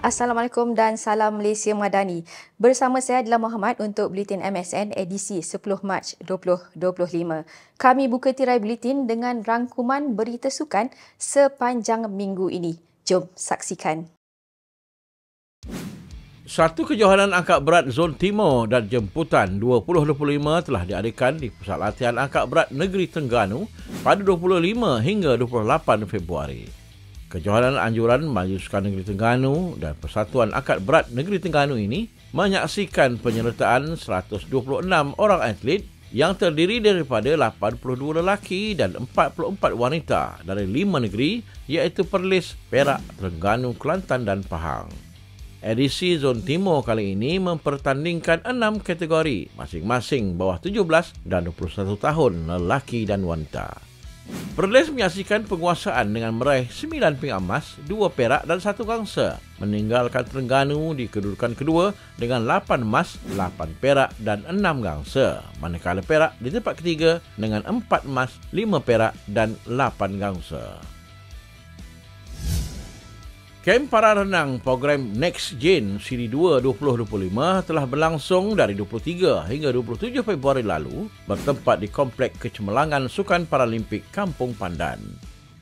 Assalamualaikum dan salam Malaysia Madani. Bersama saya Adila Muhammad untuk Buletin MSN edisi 10 Mac 2025. Kami buka tirai buletin dengan rangkuman berita sukan sepanjang minggu ini. Jom saksikan. Satu kejohanan angkat berat Zon Timur dan Jemputan 2025 telah diadakan di Pusat Latihan Angkat Berat Negeri Terengganu pada 25 hingga 28 Februari. Kejohanan anjuran Majlis Sukan Negeri Terengganu dan Persatuan Angkat Berat Negeri Terengganu ini menyaksikan penyertaan 126 orang atlet yang terdiri daripada 82 lelaki dan 44 wanita dari 5 negeri iaitu Perlis, Perak, Terengganu, Kelantan dan Pahang. Edisi Zon Timur kali ini mempertandingkan 6 kategori masing-masing bawah 17 dan 21 tahun lelaki dan wanita. Perlis menyaksikan penguasaan dengan meraih 9 ping emas, 2 perak dan 1 gangsa, meninggalkan Terengganu di kedudukan kedua dengan 8 emas, 8 perak dan 6 gangsa, manakala Perak di tempat ketiga dengan 4 emas, 5 perak dan 8 gangsa. Kem para renang program Next Gen Siri 2 2025 telah berlangsung dari 23 hingga 27 Februari lalu bertempat di Komplek Kecemerlangan Sukan Paralimpik Kampung Pandan.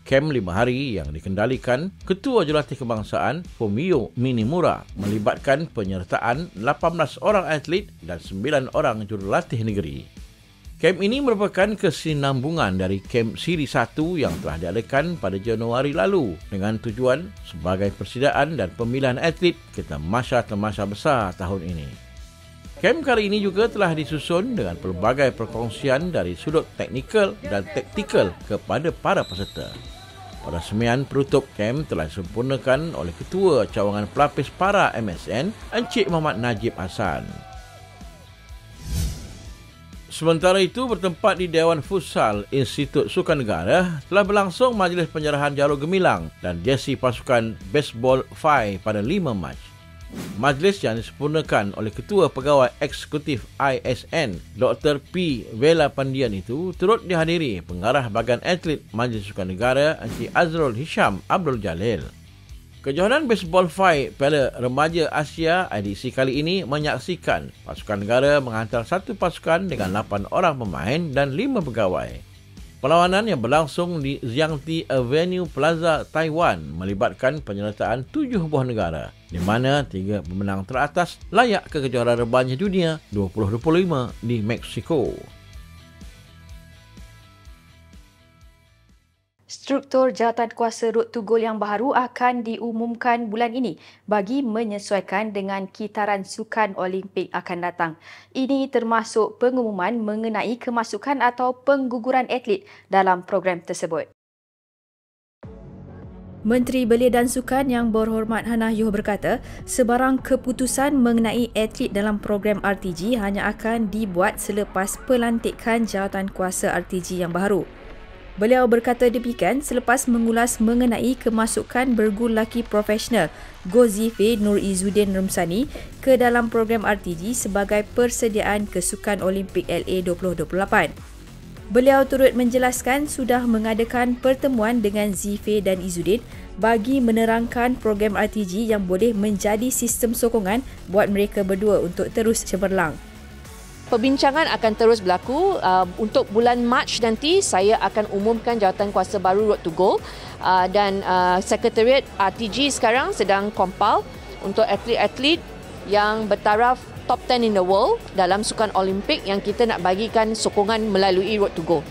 Kem 5 hari yang dikendalikan Ketua Jurulatih Kebangsaan Fumio Minimura melibatkan penyertaan 18 orang atlet dan 9 orang jurulatih negeri. Kem ini merupakan kesinambungan dari Kem Siri 1 yang telah diadakan pada Januari lalu dengan tujuan sebagai persediaan dan pemilihan atlet ke tamasya-tamasya besar tahun ini. Kem kali ini juga telah disusun dengan pelbagai perkongsian dari sudut teknikal dan taktikal kepada para peserta. Perasmian penutup kem telah disempurnakan oleh Ketua Cawangan Pelapis Para MSN, Encik Muhammad Najib Hassan. Sementara itu, bertempat di Dewan Futsal Institut Sukan Negara telah berlangsung majlis penyerahan jalur gemilang dan jersey pasukan Baseball 5 pada 5 Mac. Majlis yang disempurnakan oleh Ketua Pegawai Eksekutif ISN, Dr. P. Vela Pandian itu turut dihadiri Pengarah Bahagian Atlet Majlis Sukan Negara Encik Azrul Hisham Abdul Jalil. Kejohanan Baseball 5 Piala Remaja Asia edisi kali ini menyaksikan pasukan negara menghantar satu pasukan dengan 8 orang pemain dan 5 pegawai. Perlawanan yang berlangsung di Xiangti Avenue Plaza, Taiwan melibatkan penyertaan 7 buah negara, di mana 3 pemenang teratas layak ke kejohanan remaja dunia 2025 di Mexico. Struktur jawatankuasa Road to Goal yang baru akan diumumkan bulan ini bagi menyesuaikan dengan kitaran Sukan Olimpik akan datang. Ini termasuk pengumuman mengenai kemasukan atau pengguguran atlet dalam program tersebut. Menteri Belia dan Sukan Yang Berhormat Hannah Yeoh berkata, sebarang keputusan mengenai atlet dalam program RTG hanya akan dibuat selepas pelantikan jawatankuasa RTG yang baru. Beliau berkata demikian selepas mengulas mengenai kemasukan bergul lelaki profesional Gozife Nur Izzuddin Rumsani ke dalam program RTG sebagai persediaan ke Sukan Olimpik LA 2028. Beliau turut menjelaskan sudah mengadakan pertemuan dengan Zife dan Izzuddin bagi menerangkan program RTG yang boleh menjadi sistem sokongan buat mereka berdua untuk terus cemerlang. Perbincangan akan terus berlaku. Untuk bulan Mac nanti, saya akan umumkan jawatankuasa baru Road to Goal dan Sekretariat RTG sekarang sedang compile untuk atlet-atlet yang bertaraf top 10 in the world dalam Sukan Olimpik yang kita nak bagikan sokongan melalui Road to Goal.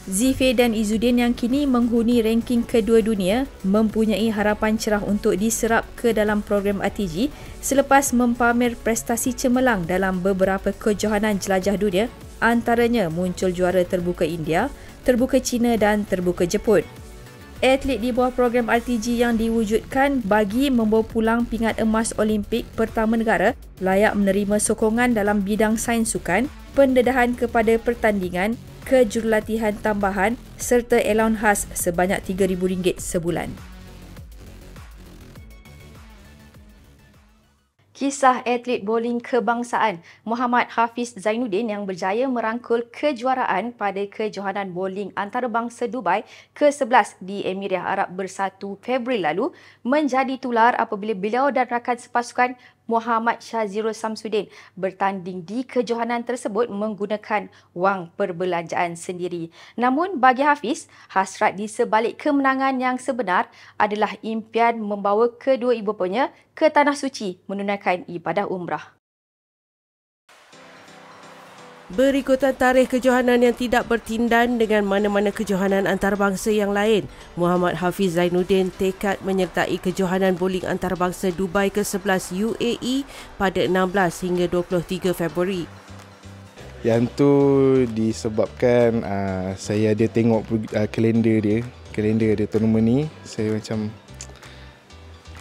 Zife dan Izzuddin yang kini menghuni ranking kedua dunia mempunyai harapan cerah untuk diserap ke dalam program RTG selepas mempamer prestasi cemerlang dalam beberapa kejohanan jelajah dunia, antaranya muncul juara terbuka India, terbuka China dan terbuka Jepun. Atlet di bawah program RTG yang diwujudkan bagi membawa pulang pingat emas Olimpik pertama negara layak menerima sokongan dalam bidang sains sukan, pendedahan kepada pertandingan, kejurulatihan tambahan serta allowance khas sebanyak RM3,000 sebulan. Kisah atlet bowling kebangsaan Muhammad Hafiz Zainuddin yang berjaya merangkul kejuaraan pada kejohanan bowling antarabangsa Dubai ke-11 di Emirat Arab Bersatu Februari lalu menjadi tular apabila beliau dan rakan sepasukan Muhammad Shazirul Samsudin bertanding di kejohanan tersebut menggunakan wang perbelanjaan sendiri. Namun bagi Hafiz, hasrat di sebalik kemenangan yang sebenar adalah impian membawa kedua ibu bapanya ke Tanah Suci menunaikan ibadah umrah. Berikutan tarikh kejohanan yang tidak bertindan dengan mana-mana kejohanan antarabangsa yang lain, Muhammad Hafiz Zainuddin tekad menyertai kejohanan bowling antarabangsa Dubai ke-11 UAE pada 16 hingga 23 Februari. Yang tu disebabkan saya ada tengok kalender dia tournament ni. Saya macam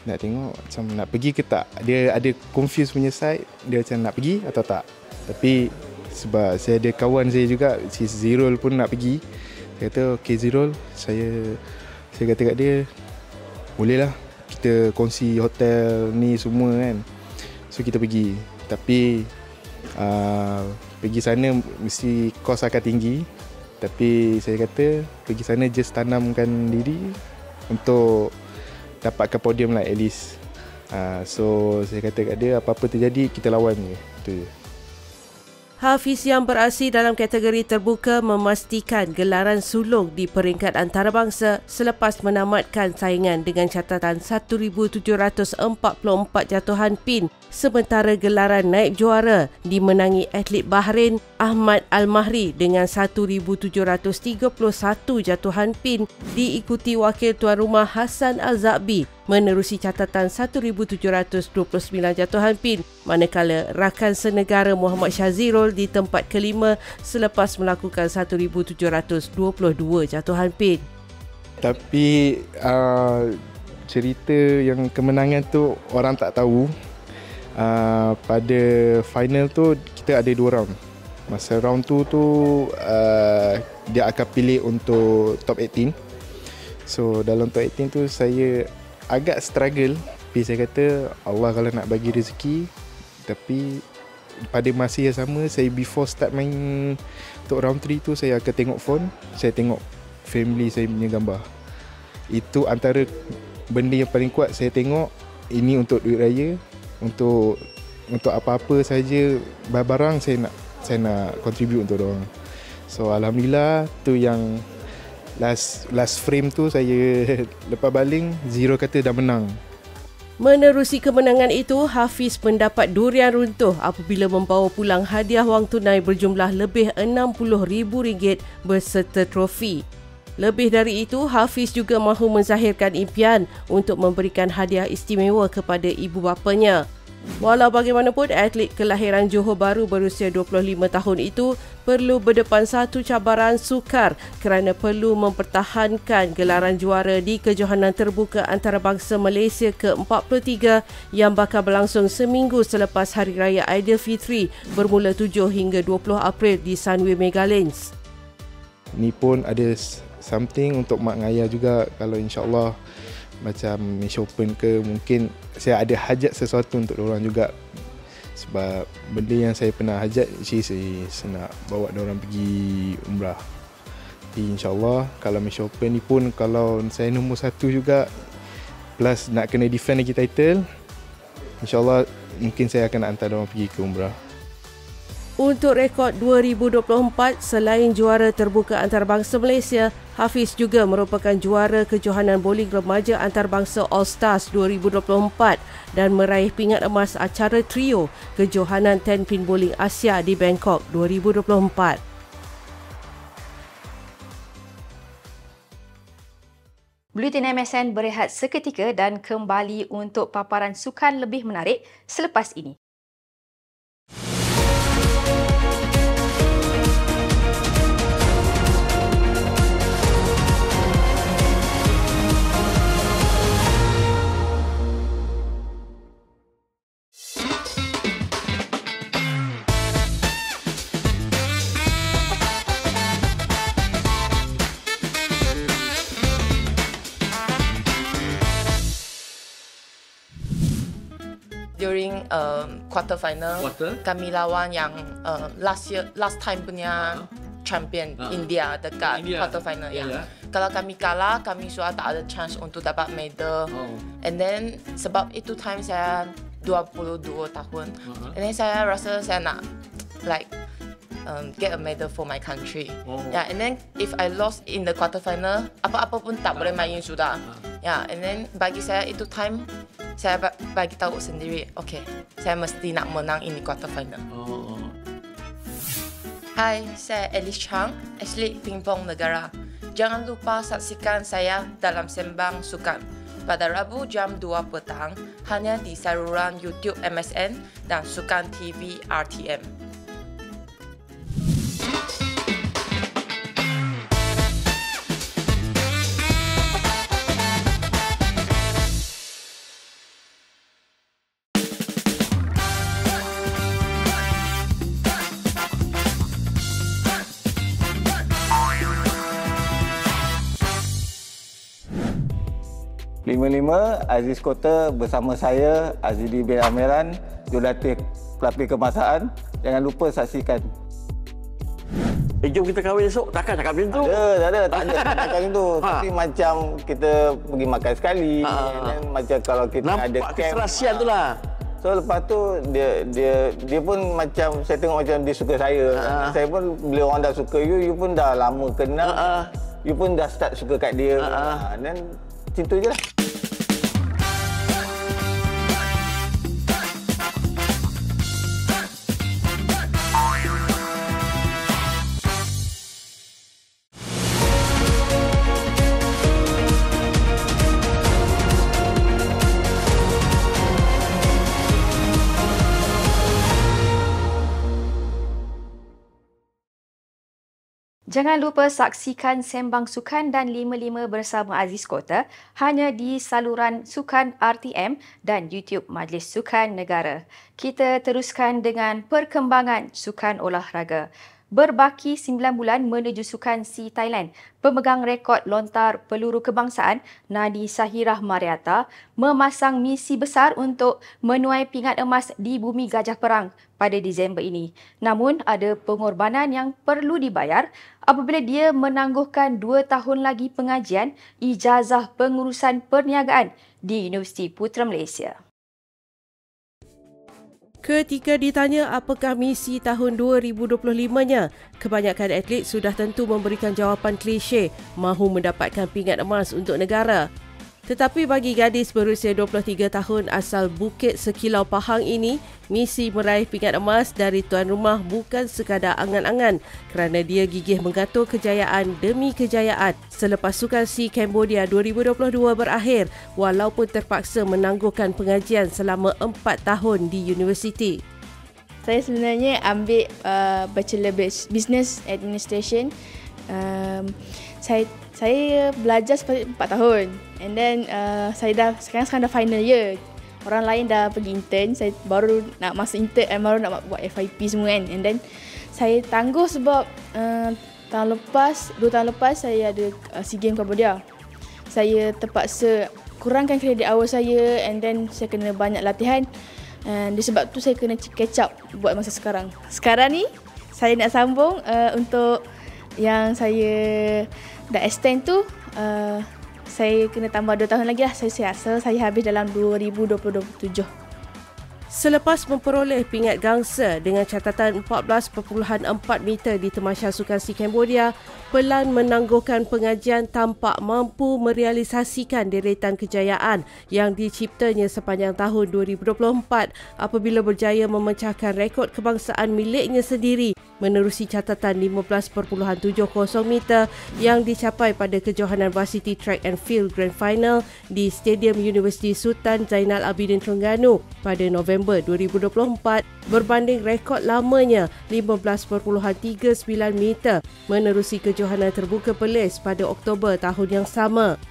nak tengok macam nak pergi ke tak. Dia ada confused punya side, dia macam nak pergi atau tak. Tapi sebab saya ada kawan saya juga, si Zirul pun nak pergi. Saya kata, okay Zirul, saya kata kat dia, bolehlah kita kongsi hotel ni semua kan. So kita pergi. Tapi pergi sana mesti kos akan tinggi. Tapi saya kata pergi sana just tanamkan diri untuk dapatkan podium lah at least. So saya kata kat dia, apa-apa terjadi kita lawan je. Itu je. Hafiz yang beraksi dalam kategori terbuka memastikan gelaran sulung di peringkat antarabangsa selepas menamatkan saingan dengan catatan 1,744 jatuhan pin, sementara gelaran naib juara dimenangi atlet Bahrain Ahmad Al-Mahri dengan 1,731 jatuhan pin, diikuti wakil tuan rumah Hassan Al-Zakbi menerusi catatan 1,729 jatuhan pin, manakala rakan senegara Muhammad Shazirul di tempat kelima selepas melakukan 1,722 jatuhan pin. Tapi cerita yang kemenangan tu orang tak tahu. Pada final tu kita ada 2 round. Masa round tu dia akan pilih untuk top 18. So dalam top 18 tu saya agak struggle, tapi saya kata Allah kalau nak bagi rezeki. Tapi pada masa yang sama, saya before start main untuk round 3 tu, saya akan tengok phone, saya tengok family saya punya gambar. Itu antara benda yang paling kuat saya tengok. Ini untuk duit raya, untuk apa-apa saja barang saya nak contribute untuk orang. So alhamdulillah tu yang last frame tu saya lepas baling, Zero kata dah menang. Menerusi kemenangan itu, Hafiz mendapat durian runtuh apabila membawa pulang hadiah wang tunai berjumlah lebih RM60,000 berserta trofi. Lebih dari itu, Hafiz juga mahu menzahirkan impian untuk memberikan hadiah istimewa kepada ibu bapanya. Walau bagaimanapun, atlet kelahiran Johor Bahru berusia 25 tahun itu perlu berdepan satu cabaran sukar kerana perlu mempertahankan gelaran juara di kejohanan terbuka antarabangsa Malaysia ke-43 yang bakal berlangsung seminggu selepas Hari Raya Aidilfitri bermula 7 hingga 20 April di Sunway Megalands. Ni pun ada something untuk mak ngaya juga, kalau insyaAllah macam Malaysia Open ke, mungkin saya ada hajat sesuatu untuk diorang juga. Sebab benda yang saya pernah hajat, saya nak bawa diorang pergi umrah. Jadi insyaAllah kalau Malaysia Open ni pun, kalau saya nombor 1 juga, plus nak kena defend lagi title, insyaAllah mungkin saya akan hantar diorang pergi ke umrah. Untuk rekod 2024, selain juara terbuka antarabangsa Malaysia, Hafiz juga merupakan juara kejohanan bowling remaja antarabangsa All Stars 2024 dan meraih pingat emas acara trio kejohanan 10 pin bowling Asia di Bangkok 2024. Buletin MSN berehat seketika dan kembali untuk paparan sukan lebih menarik selepas ini. During quarter final. Kami lawan yang last time punya champion India dekat quarter final. Kalau kami kalah, kami sudah tak ada chance untuk dapat medal. And then sebab itu time saya 22 tahun. And then saya rasa saya nak like get a medal for my country. And then if I lost in the quarter final, apa-apa pun tak boleh main sudah. And then bagi saya itu time saya bagi tahu sendiri, okay, saya mesti nak menang ini quarter final. Hai, saya Alice Chang, atlet pingpong negara. Jangan lupa saksikan saya dalam Sembang Sukan pada Rabu jam 2 petang hanya di saluran YouTube MSN dan Sukan TV RTM. Aziz Kota bersama saya, Azidi bin Amiran, jurulatih pelapis kebangsaan. Jangan lupa saksikan. Jom kita kahwin esok. Takkan cakap macam tu? Tak ada cakap macam tu. Tapi macam kita pergi makan sekali. Dan macam kalau kita nampak ada camp. keserasian tu lah. So lepas tu dia pun macam, saya tengok macam dia suka saya. Saya pun bila orang dah suka you pun dah lama kenal. You pun dah start suka kat dia. Dan macam tu je lah. Jangan lupa saksikan Sembang Sukan dan 5-5 bersama Aziz Kota hanya di saluran Sukan RTM dan YouTube Majlis Sukan Negara. Kita teruskan dengan perkembangan sukan olahraga. Berbaki 9 bulan menuju Sukan SEA Thailand, pemegang rekod lontar peluru kebangsaan Nadi Sahirah Mariata memasang misi besar untuk menuai pingat emas di Bumi Gajah Perang pada Disember ini. Namun ada pengorbanan yang perlu dibayar apabila dia menangguhkan 2 tahun lagi pengajian ijazah pengurusan perniagaan di Universiti Putra Malaysia. Ketika ditanya apakah misi tahun 2025-nya, kebanyakan atlet sudah tentu memberikan jawapan klise, mahu mendapatkan pingat emas untuk negara. Tetapi bagi gadis berusia 23 tahun asal Bukit Sekilau Pahang ini, misi meraih pingat emas dari tuan rumah bukan sekadar angan-angan kerana dia gigih mengatur kejayaan demi kejayaan selepas Sukan SEA Cambodia 2022 berakhir walaupun terpaksa menangguhkan pengajian selama 4 tahun di universiti. Saya sebenarnya ambil Bachelor Business Administration. Saya belajar 4 tahun and then sekarang dah final year. Orang lain dah pergi intern, saya baru nak masuk intern, baru nak buat FYP semua kan. And then saya tangguh sebab 2 tahun lepas saya ada SEA Games Cambodia. Saya terpaksa kurangkan kredit awal saya and then saya kena banyak latihan. And sebab tu saya kena catch up buat masa sekarang. Sekarang ni saya nak sambung untuk yang saya dah extend tu, saya kena tambah 2 tahun lagi lah. Saya rasa saya habis dalam 2027. Selepas memperoleh pingat gangsa dengan catatan 14.4 meter di Tamasya Sukan SEA Cambodia, Pelan menangguhkan pengajian tampak mampu merealisasikan deretan kejayaan yang diciptanya sepanjang tahun 2024 apabila berjaya memecahkan rekod kebangsaan miliknya sendiri menerusi catatan 15.70 meter yang dicapai pada kejohanan Varsity Track and Field Grand Final di Stadium Universiti Sultan Zainal Abidin Terengganu pada November 2024 berbanding rekod lamanya 15.39 meter menerusi kejohanan terbuka Perlis pada Oktober tahun yang sama.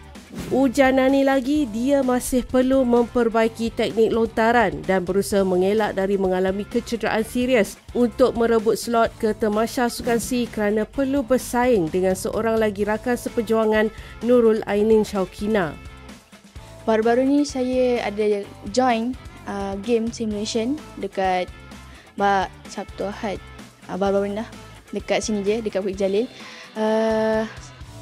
Ujar Nani lagi, dia masih perlu memperbaiki teknik lontaran dan berusaha mengelak dari mengalami kecederaan serius untuk merebut slot ke Tamasya Sukan SEA kerana perlu bersaing dengan seorang lagi rakan seperjuangan, Nurul Ainin Syaukina. Baru-baru ni saya ada join game simulation dekat Sabtu Ahad baru-baru ni lah, dekat sini je, dekat Bukit Jalil.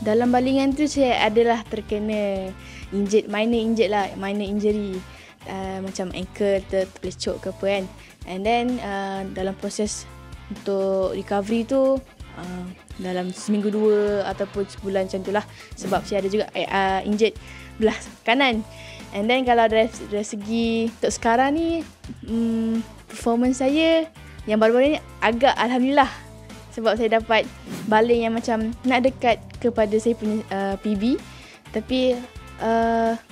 Dalam balingan tu saya adalah terkena minor injury, macam ankle terpelecok ke apa kan. And then dalam proses untuk recovery tu dalam seminggu 2 ataupun sebulan macam tu lah, sebab saya ada juga injured belah kanan. And then kalau dari segi untuk sekarang ni, performance saya yang baru-baru ni agak alhamdulillah, sebab saya dapat baling yang macam nak dekat kepada saya punya PB. Tapi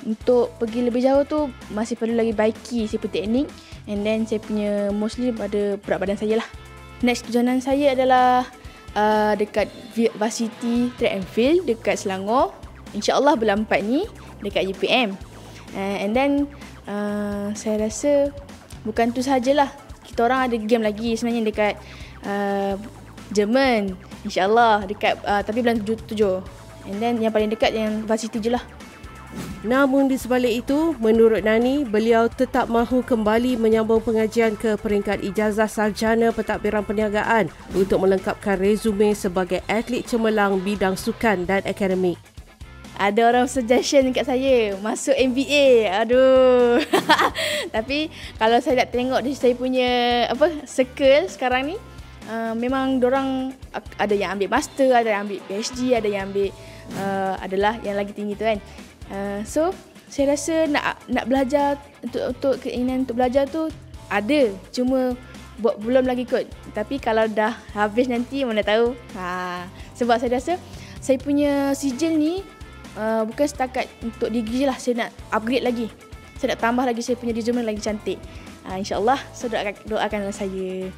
untuk pergi lebih jauh tu masih perlu lagi baiki saya punya teknik, and then saya punya mostly pada berat badan saya lah. Next kejohanan saya adalah dekat Varsity Track and Field dekat Selangor, InsyaAllah bulan 4 ni dekat UPM. And then saya rasa bukan tu sahajalah, kita orang ada game lagi sebenarnya dekat Jerman, InsyaAllah dekat tapi bulan 7. And then yang paling dekat yang Varsity je lah. Namun di sebalik itu, menurut Nani, beliau tetap mahu kembali menyambung pengajian ke peringkat ijazah sarjana pentadbiran perniagaan untuk melengkapkan resume sebagai atlet cemerlang bidang sukan dan akademik. Ada orang suggestion dekat saya masuk MBA. Aduh. Tapi kalau saya nak tengok di saya punya circle sekarang ni, memang dorang ada yang ambil master, ada yang ambil PhD, ada yang ambil adalah yang lagi tinggi tu kan. So saya rasa nak belajar untuk keinginan untuk belajar tu ada, cuma belum lagi kot. Tapi kalau dah habis nanti mana tahu. Sebab saya rasa saya punya sijil ni bukan setakat untuk degree lah, saya nak upgrade lagi. Saya nak tambah lagi saya punya resume lagi cantik. InsyaAllah, so doakanlah saya.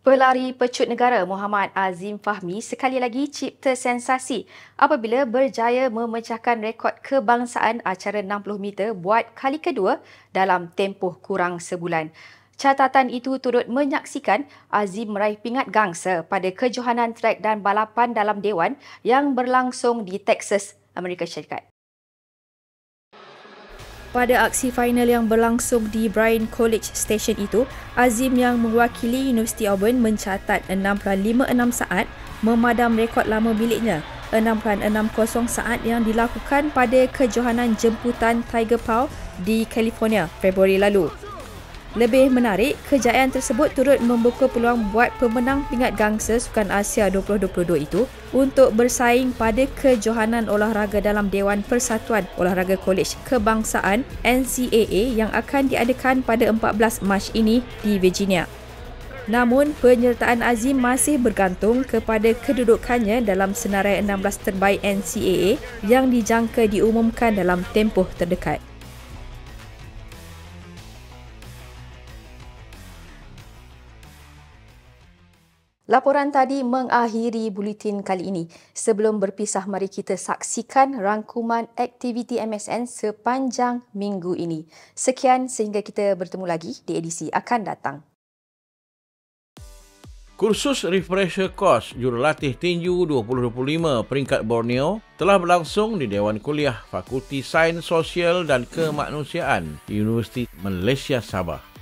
Pelari pecut negara Muhammad Azim Fahmi sekali lagi cipta sensasi apabila berjaya memecahkan rekod kebangsaan acara 60 meter buat kali kedua dalam tempoh kurang sebulan. Catatan itu turut menyaksikan Azim meraih pingat gangsa pada kejohanan trek dan balapan dalam dewan yang berlangsung di Texas, Amerika Syarikat. Pada aksi final yang berlangsung di Bryan College Station itu, Azim yang mewakili Universiti Auburn mencatat 6.56 saat, memadam rekod lama biliknya 6.60 saat yang dilakukan pada kejohanan jemputan Tiger Paw di California Februari lalu. Lebih menarik, kejayaan tersebut turut membuka peluang buat pemenang pingat gangsa Sukan Asia 2022 itu untuk bersaing pada kejohanan olahraga dalam Dewan Persatuan Olahraga Kolej Kebangsaan NCAA yang akan diadakan pada 14 Mac ini di Virginia. Namun, penyertaan Azim masih bergantung kepada kedudukannya dalam senarai 16 terbaik NCAA yang dijangka diumumkan dalam tempoh terdekat. Laporan tadi mengakhiri buletin kali ini. Sebelum berpisah, mari kita saksikan rangkuman aktiviti MSN sepanjang minggu ini. Sekian sehingga kita bertemu lagi di edisi akan datang. Kursus refresher course jurulatih tinju 2025 peringkat Borneo telah berlangsung di Dewan Kuliah Fakulti Sains Sosial dan Kemanusiaan Universiti Malaysia Sabah.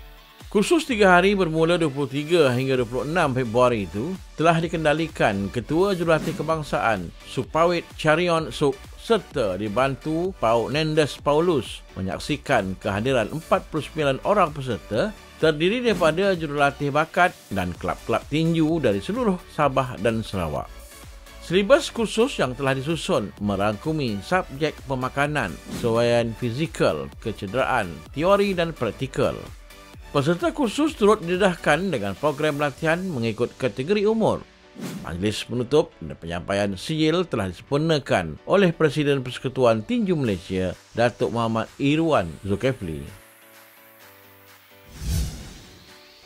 Kursus 3 hari bermula 23 hingga 26 Februari itu telah dikendalikan Ketua Jurulatih Kebangsaan Supawit Charion Sup serta dibantu Pau Nendes Paulus menyaksikan kehadiran 49 orang peserta terdiri daripada jurulatih bakat dan kelab-kelab tinju dari seluruh Sabah dan Sarawak. Silibus kursus yang telah disusun merangkumi subjek pemakanan, sesuaian fizikal, kecederaan, teori dan praktikal. Peserta kursus turut didedahkan dengan program latihan mengikut kategori umur. Majlis penutup dan penyampaian sijil telah disempurnakan oleh Presiden Persekutuan Tinju Malaysia, Datuk Muhammad Irwan Zulkifli.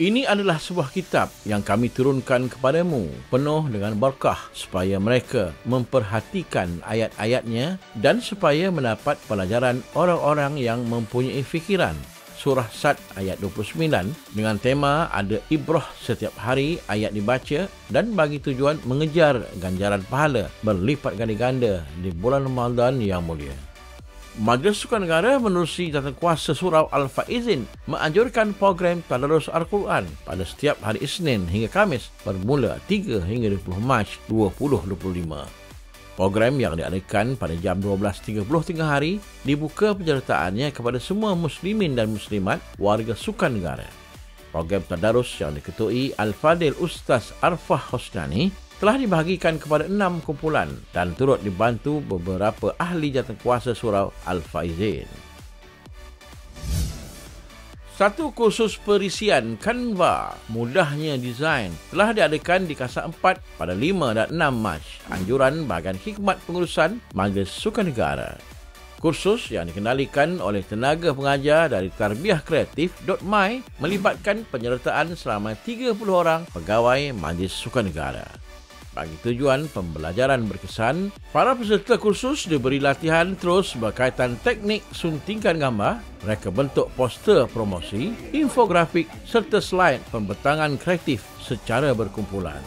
Ini adalah sebuah kitab yang kami turunkan kepadamu penuh dengan berkah supaya mereka memperhatikan ayat-ayatnya dan supaya mendapat pelajaran orang-orang yang mempunyai fikiran. Surah Sad ayat 29 dengan tema ada ibrah setiap hari ayat dibaca dan bagi tujuan mengejar ganjaran pahala berlipat ganda-ganda di bulan Ramadan yang mulia. Majlis Sukan Negara menerusi Jawatankuasa Surau Al-Faizin menganjurkan program Tadarus Al-Quran pada setiap hari Isnin hingga Khamis bermula 3 hingga 20 Mac 2025. Program yang diadakan pada jam 12.30 tengah hari dibuka penyertaannya kepada semua muslimin dan muslimat warga sukan negara. Program Tadarus yang diketuai Al-Fadil Ustaz Arfah Hosnani telah dibahagikan kepada 6 kumpulan dan turut dibantu beberapa ahli Jawatankuasa Surau Al-Faizin. Satu kursus perisian Canva mudahnya desain telah diadakan di Kasar 4 pada 5 dan 6 Mac. Anjuran bahagian khidmat pengurusan Majlis Sukan Negara. Kursus yang dikendalikan oleh tenaga pengajar dari Tarbiyahkreatif.my melibatkan penyertaan selama 30 orang pegawai Majlis Sukan Negara. Bagi tujuan pembelajaran berkesan, para peserta kursus diberi latihan terus berkaitan teknik suntingkan gambar, reka bentuk poster promosi, infografik serta slide pembentangan kreatif secara berkumpulan.